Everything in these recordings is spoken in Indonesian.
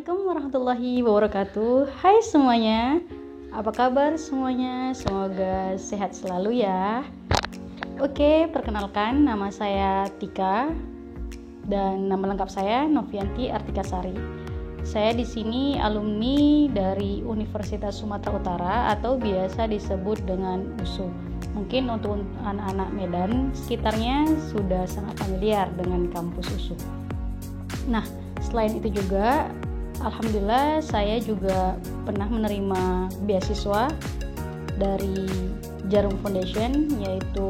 Assalamualaikum warahmatullahi wabarakatuh. Hai semuanya, apa kabar semuanya? Semoga sehat selalu ya. Oke, perkenalkan, nama saya Tika dan nama lengkap saya Novianti Artikasari. Saya di sini alumni dari Universitas Sumatera Utara atau biasa disebut dengan USU. Mungkin untuk anak-anak Medan sekitarnya sudah sangat familiar dengan kampus USU. Nah, selain itu juga, alhamdulillah saya juga pernah menerima beasiswa dari Jarum Foundation, yaitu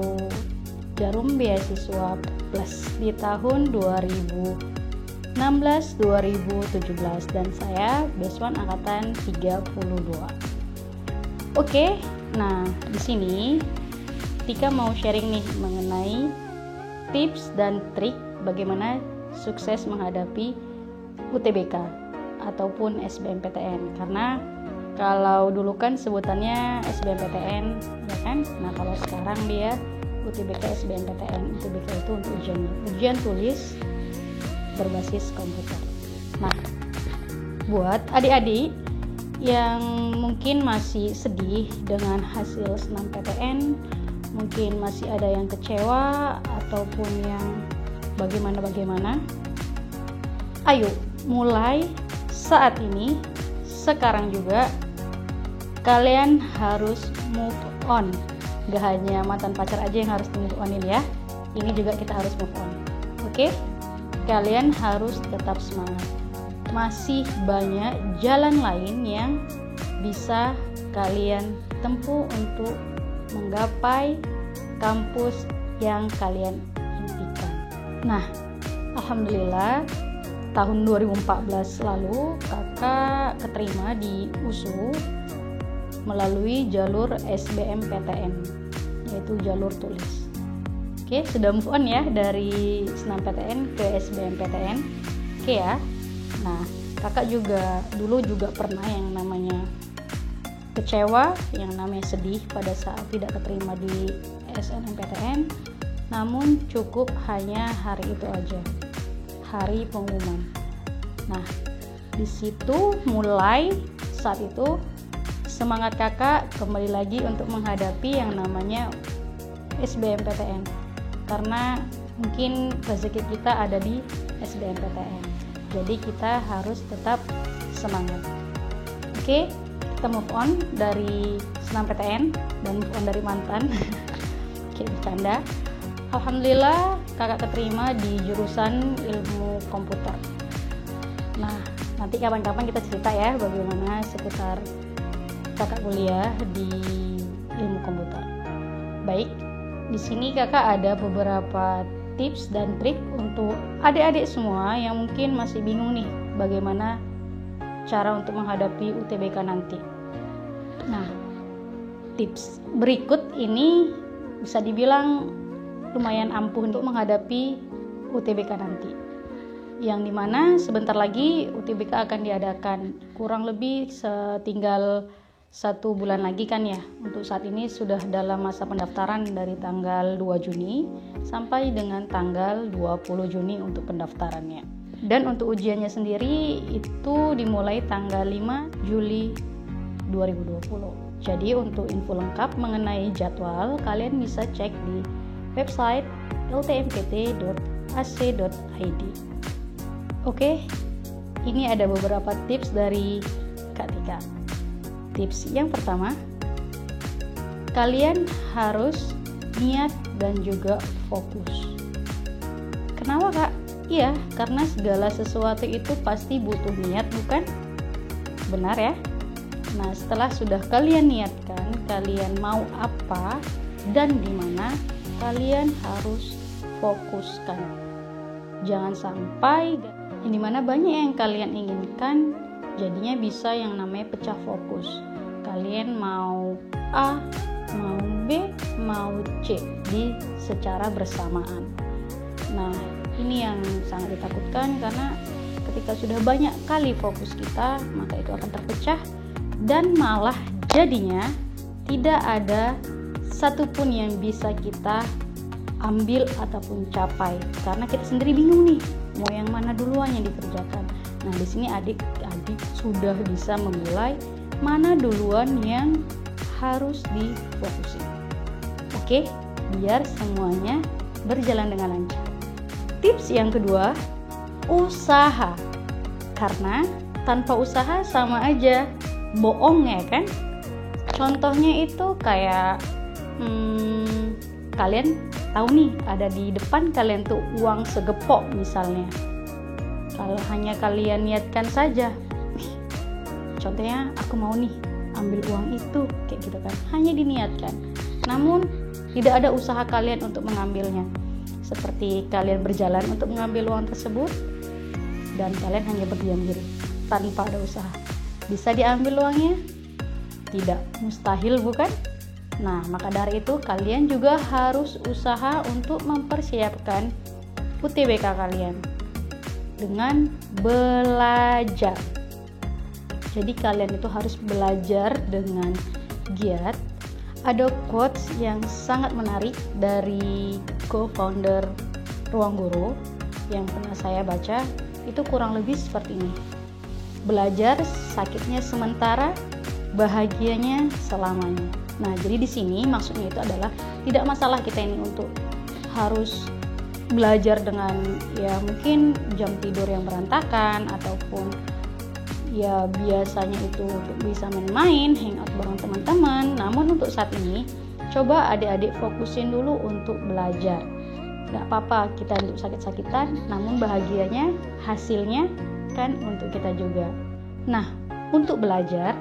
Jarum Beasiswa Plus di tahun 2016-2017 dan saya beasiswan angkatan 32. Oke, nah di sini Tika mau sharing nih mengenai tips dan trik bagaimana sukses menghadapi UTBK ataupun SBMPTN, karena kalau dulu kan sebutannya SBMPTN ya kan, nah kalau sekarang dia UTBK SBMPTN. UTBK itu untuk ujian tulis berbasis komputer. Nah, buat adik-adik yang mungkin masih sedih dengan hasil senam PTN, mungkin masih ada yang kecewa ataupun yang bagaimana, ayo mulai saat ini, sekarang juga kalian harus move on. Gak hanya mantan pacar aja yang harus di move onin ya, ini juga kita harus move on. Oke? Kalian harus tetap semangat, masih banyak jalan lain yang bisa kalian tempuh untuk menggapai kampus yang kalian impikan. Nah, alhamdulillah tahun 2014 lalu kakak keterima di USU melalui jalur SBMPTN, yaitu jalur tulis. Oke, sudah move on ya dari senam PTN ke SBMPTN. Oke ya. Nah, kakak juga dulu pernah yang namanya kecewa, yang namanya sedih pada saat tidak keterima di SNMPTN. Namun cukup hanya hari itu aja, hari pengumuman. Nah, di situ mulai saat itu semangat kakak kembali lagi untuk menghadapi yang namanya SBMPTN, karena mungkin rezeki kita ada di SBMPTN. Jadi kita harus tetap semangat. Oke, kita move on dari senam PTN dan move on dari mantan. Oke, bercanda. Alhamdulillah kakak keterima di jurusan ilmu komputer. Nah, nanti kapan-kapan kita cerita ya bagaimana seputar kakak kuliah di ilmu komputer. Baik, di sini kakak ada beberapa tips dan trik untuk adik-adik semua yang mungkin masih bingung nih bagaimana cara untuk menghadapi UTBK nanti. Nah, tips berikut ini bisa dibilang lumayan ampuh untuk menghadapi UTBK nanti, yang dimana sebentar lagi UTBK akan diadakan, kurang lebih tinggal 1 bulan lagi kan ya. Untuk saat ini sudah dalam masa pendaftaran dari tanggal 2 Juni sampai dengan tanggal 20 Juni untuk pendaftarannya. Dan untuk ujiannya sendiri itu dimulai tanggal 5 Juli 2020. Jadi untuk info lengkap mengenai jadwal kalian bisa cek di website ltmpt.ac.id. Oke, ini ada beberapa tips dari Kak Tika. Tips yang pertama, kalian harus niat dan juga fokus. Kenapa Kak? Iya, karena segala sesuatu itu pasti butuh niat, bukan? Benar ya? Nah, setelah sudah kalian niatkan, kalian mau apa dan di mana, kalian harus fokuskan. Jangan sampai yang dimana banyak yang kalian inginkan, jadinya bisa yang namanya pecah fokus. Kalian mau A, mau B, mau C secara bersamaan. Nah, ini yang sangat ditakutkan, karena ketika sudah banyak kali fokus kita, maka itu akan terpecah dan malah jadinya tidak ada satupun yang bisa kita ambil ataupun capai, karena kita sendiri bingung nih mau yang mana duluan yang dikerjakan. Nah, di sini adik-adik adik sudah bisa memulai mana duluan yang harus difokusin. Oke, biar semuanya berjalan dengan lancar. Tips yang kedua, usaha. Karena tanpa usaha sama aja bohong ya kan? Contohnya itu kayak kalian tahu nih ada di depan kalian tuh uang segepok misalnya. Kalau hanya kalian niatkan saja, contohnya aku mau nih ambil uang itu kayak gitu kan, hanya diniatkan. Namun tidak ada usaha kalian untuk mengambilnya. Seperti kalian berjalan untuk mengambil uang tersebut dan kalian hanya berdiam diri tanpa ada usaha. Bisa diambil uangnya? Tidak, mustahil bukan? Nah, maka dari itu kalian juga harus usaha untuk mempersiapkan UTBK kalian dengan belajar. Jadi kalian itu harus belajar dengan giat. Ada quotes yang sangat menarik dari co-founder Ruang Guru yang pernah saya baca, itu kurang lebih seperti ini. Belajar sakitnya sementara, bahagianya selamanya. Nah, jadi di sini maksudnya itu adalah tidak masalah kita ini untuk harus belajar dengan ya mungkin jam tidur yang berantakan ataupun ya biasanya itu untuk bisa main-main, hangout bareng teman-teman. Namun untuk saat ini coba adik-adik fokusin dulu untuk belajar. Gak apa-apa kita untuk sakit-sakitan, namun bahagianya hasilnya kan untuk kita juga. Nah, untuk belajar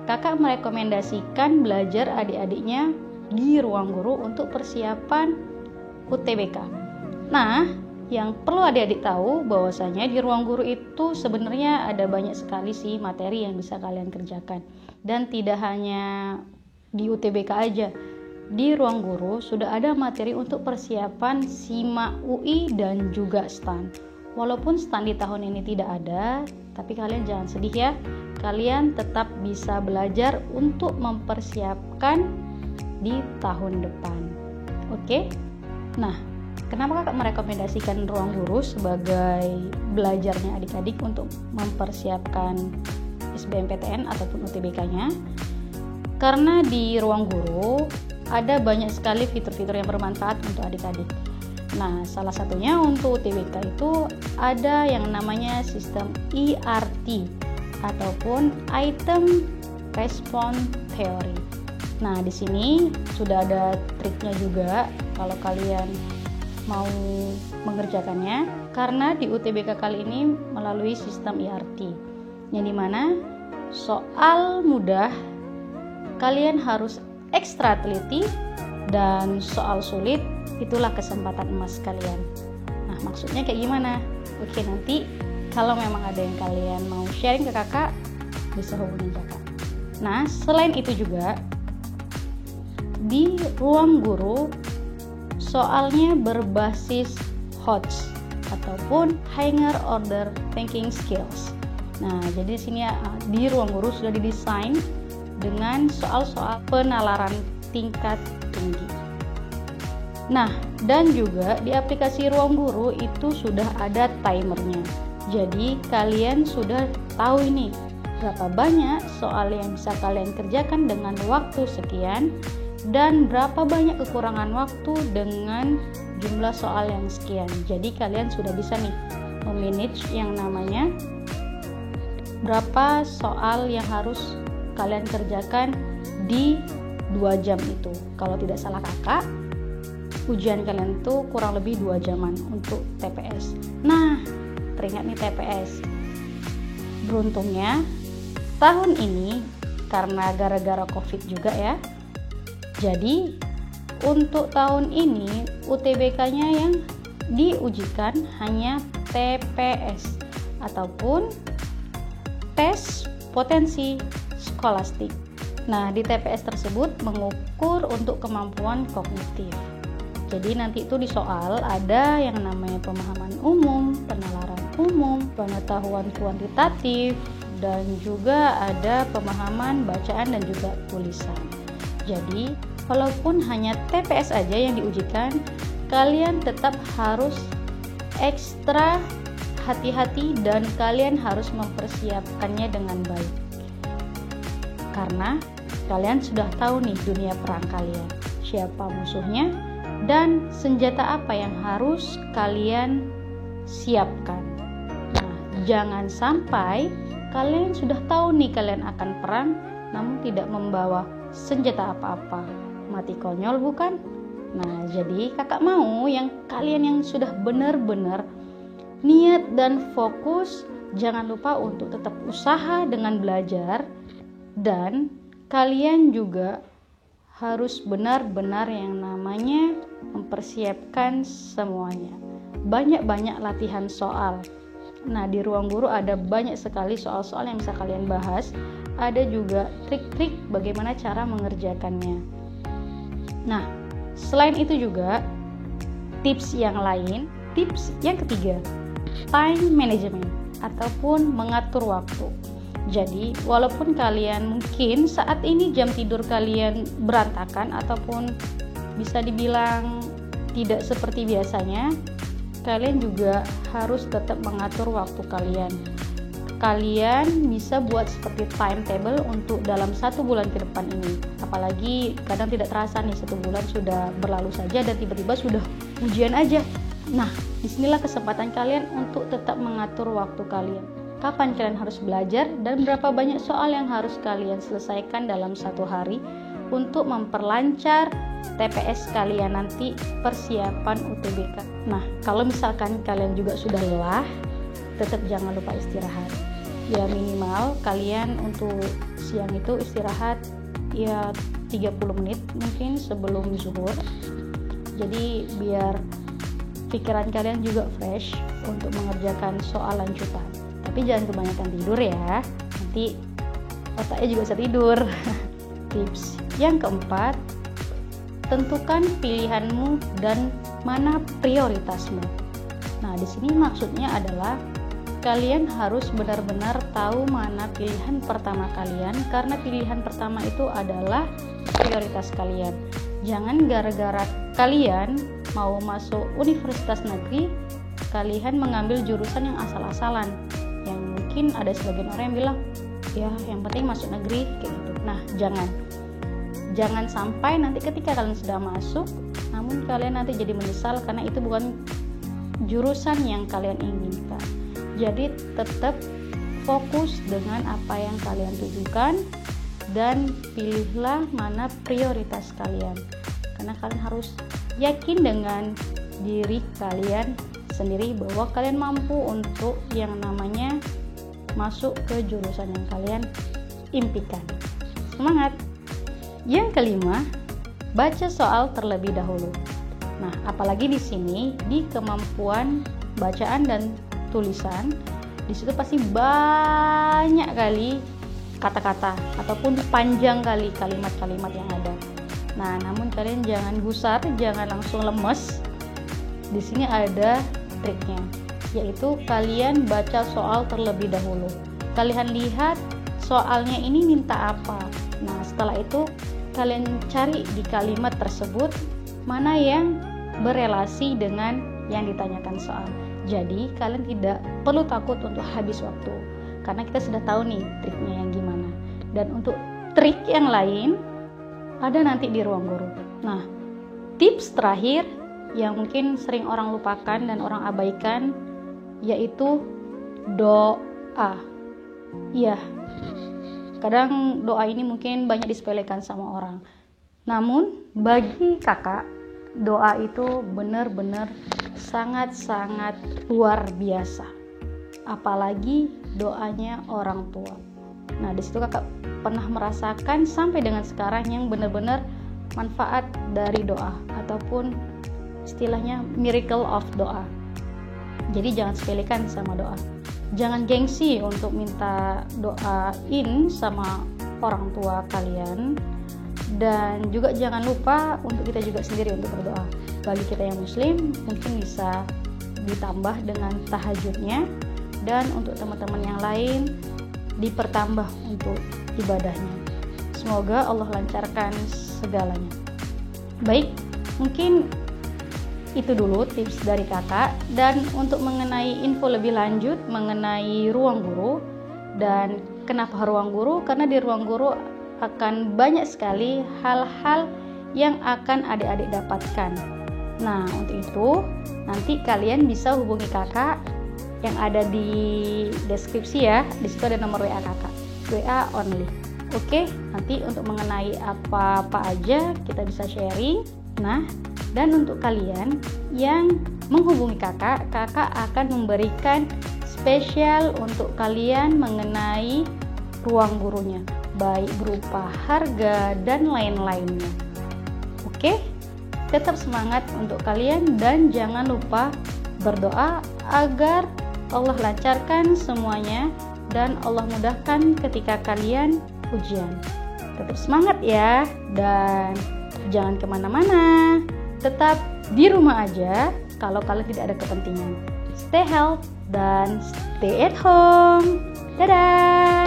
kakak merekomendasikan belajar adik-adiknya di Ruang Guru untuk persiapan UTBK. Nah, yang perlu adik-adik tahu bahwasanya di Ruang Guru itu sebenarnya ada banyak sekali sih materi yang bisa kalian kerjakan. Dan tidak hanya di UTBK aja. Di Ruang Guru sudah ada materi untuk persiapan SIMA UI dan juga STAN. Walaupun STAN di tahun ini tidak ada, tapi kalian jangan sedih ya. Kalian tetap bisa belajar untuk mempersiapkan di tahun depan. Oke? Nah, kenapa kakak merekomendasikan Ruang Guru sebagai belajarnya adik-adik untuk mempersiapkan SBMPTN ataupun UTBK-nya? Karena di Ruang Guru ada banyak sekali fitur-fitur yang bermanfaat untuk adik-adik. Nah, salah satunya untuk UTBK itu ada yang namanya sistem IRT ataupun Item Response Theory. Nah, di sini sudah ada triknya juga kalau kalian mau mengerjakannya, karena di UTBK kali ini melalui sistem IRT, yang dimana soal mudah kalian harus ekstra teliti dan soal sulit itulah kesempatan emas kalian. Nah, maksudnya kayak gimana? Oke, nanti kalau memang ada yang kalian mau sharing ke kakak, bisa hubungi kakak. Nah, selain itu juga di Ruang Guru soalnya berbasis HOTS ataupun Higher Order Thinking Skills. Nah, jadi di sini di Ruang Guru sudah didesain dengan soal-soal penalaran tingkat tinggi. Nah, dan juga di aplikasi Ruang Guru itu sudah ada timernya. Jadi kalian sudah tahu ini berapa banyak soal yang bisa kalian kerjakan dengan waktu sekian dan berapa banyak kekurangan waktu dengan jumlah soal yang sekian. Jadi kalian sudah bisa nih memanage yang namanya berapa soal yang harus kalian kerjakan di 2 jam itu. Kalau tidak salah kakak, ujian kalian tuh kurang lebih 2 jaman untuk TPS. Nah, teringat nih TPS. Beruntungnya tahun ini karena gara-gara COVID juga ya. Jadi untuk tahun ini UTBK-nya yang diujikan hanya TPS ataupun tes potensi skolastik. Nah, di TPS tersebut mengukur untuk kemampuan kognitif. Jadi nanti itu di soal ada yang namanya pemahaman umum, penalaran umum, pengetahuan kuantitatif, dan juga ada pemahaman bacaan dan juga tulisan. Jadi walaupun hanya TPS aja yang diujikan, kalian tetap harus ekstra hati-hati dan kalian harus mempersiapkannya dengan baik. Karena kalian sudah tahu nih dunia perang kalian, siapa musuhnya dan senjata apa yang harus kalian siapkan. Nah, jangan sampai kalian sudah tahu nih kalian akan perang namun tidak membawa senjata apa-apa. Mati konyol bukan? Nah, jadi kakak mau kalian yang sudah benar-benar niat dan fokus, jangan lupa untuk tetap usaha dengan belajar, dan kalian juga harus benar-benar yang namanya mempersiapkan semuanya. Banyak-banyak latihan soal. Nah, di ruang guru ada banyak sekali soal-soal yang bisa kalian bahas. Ada juga trik-trik bagaimana cara mengerjakannya. Nah, selain itu juga tips yang lain, tips yang ketiga, time management ataupun mengatur waktu. Jadi, walaupun kalian mungkin saat ini jam tidur kalian berantakan ataupun bisa dibilang tidak seperti biasanya, kalian juga harus tetap mengatur waktu kalian. Kalian bisa buat seperti timetable untuk dalam 1 bulan ke depan ini. Apalagi kadang tidak terasa nih 1 bulan sudah berlalu saja dan tiba-tiba sudah ujian aja. Nah, disinilah kesempatan kalian untuk tetap mengatur waktu kalian. Kapan kalian harus belajar dan berapa banyak soal yang harus kalian selesaikan dalam 1 hari untuk memperlancar TPS kalian nanti persiapan UTBK. Nah, kalau misalkan kalian juga sudah lelah, tetap jangan lupa istirahat. Ya minimal kalian untuk siang itu istirahat ya 30 menit mungkin sebelum zuhur. Jadi biar pikiran kalian juga fresh untuk mengerjakan soal lanjutan. Tapi jangan kebanyakan tidur ya, nanti otaknya juga bisa tidur. Tips yang keempat, tentukan pilihanmu dan mana prioritasmu. Nah, di sini maksudnya adalah kalian harus benar-benar tahu mana pilihan pertama kalian, karena pilihan pertama itu adalah prioritas kalian. Jangan gara-gara kalian mau masuk universitas negeri, kalian mengambil jurusan yang asal-asalan. Yang mungkin ada sebagian orang yang bilang, ya yang penting masuk negeri kayak gitu. Nah, jangan sampai nanti ketika kalian sudah masuk, namun kalian nanti jadi menyesal karena itu bukan jurusan yang kalian inginkan. Jadi tetap fokus dengan apa yang kalian tujukan dan pilihlah mana prioritas kalian. Karena kalian harus yakin dengan diri kalian sendiri bahwa kalian mampu untuk yang namanya masuk ke jurusan yang kalian impikan. Semangat! Yang kelima, baca soal terlebih dahulu. Nah, apalagi di sini di kemampuan bacaan dan tulisan, di situ pasti banyak kali kata-kata ataupun panjang kali kalimat-kalimat yang ada. Nah, namun kalian jangan gusar, jangan langsung lemes. Di sini ada triknya, yaitu kalian baca soal terlebih dahulu. Kalian lihat soalnya ini minta apa. Nah, setelah itu kalian cari di kalimat tersebut mana yang berelasi dengan yang ditanyakan soal. Jadi kalian tidak perlu takut untuk habis waktu, karena kita sudah tahu nih triknya yang gimana. Dan untuk trik yang lain ada nanti di ruang guru. Nah, tips terakhir yang mungkin sering orang lupakan dan orang abaikan, yaitu doa. Iya, kadang doa ini mungkin banyak disepelekan sama orang. Namun bagi kakak, doa itu benar-benar sangat-sangat luar biasa. Apalagi doanya orang tua. Nah, di situ kakak pernah merasakan sampai dengan sekarang yang benar-benar manfaat dari doa ataupun istilahnya miracle of doa. Jadi jangan sepelekan sama doa. Jangan gengsi untuk minta doain sama orang tua kalian. Dan juga jangan lupa untuk kita juga sendiri untuk berdoa. Bagi kita yang muslim mungkin bisa ditambah dengan tahajudnya, dan untuk teman-teman yang lain dipertambah untuk ibadahnya. Semoga Allah lancarkan segalanya. Baik, mungkin itu dulu tips dari kakak. Dan untuk mengenai info lebih lanjut mengenai ruang guru, dan kenapa ruang guru, karena di ruang guru akan banyak sekali hal-hal yang akan adik-adik dapatkan. Nah, untuk itu nanti kalian bisa hubungi kakak yang ada di deskripsi ya. Di situ ada nomor WA kakak, WA only. Oke, nanti untuk mengenai apa-apa aja kita bisa sharing. Nah, dan untuk kalian yang menghubungi kakak, kakak akan memberikan spesial untuk kalian mengenai ruang gurunya, baik berupa harga dan lain-lainnya. Oke, tetap semangat untuk kalian dan jangan lupa berdoa agar Allah lancarkan semuanya dan Allah mudahkan ketika kalian ujian. Tetap semangat ya, dan jangan kemana-mana, tetap di rumah aja kalau kalian tidak ada kepentingan. Stay healthy dan stay at home. Dadah.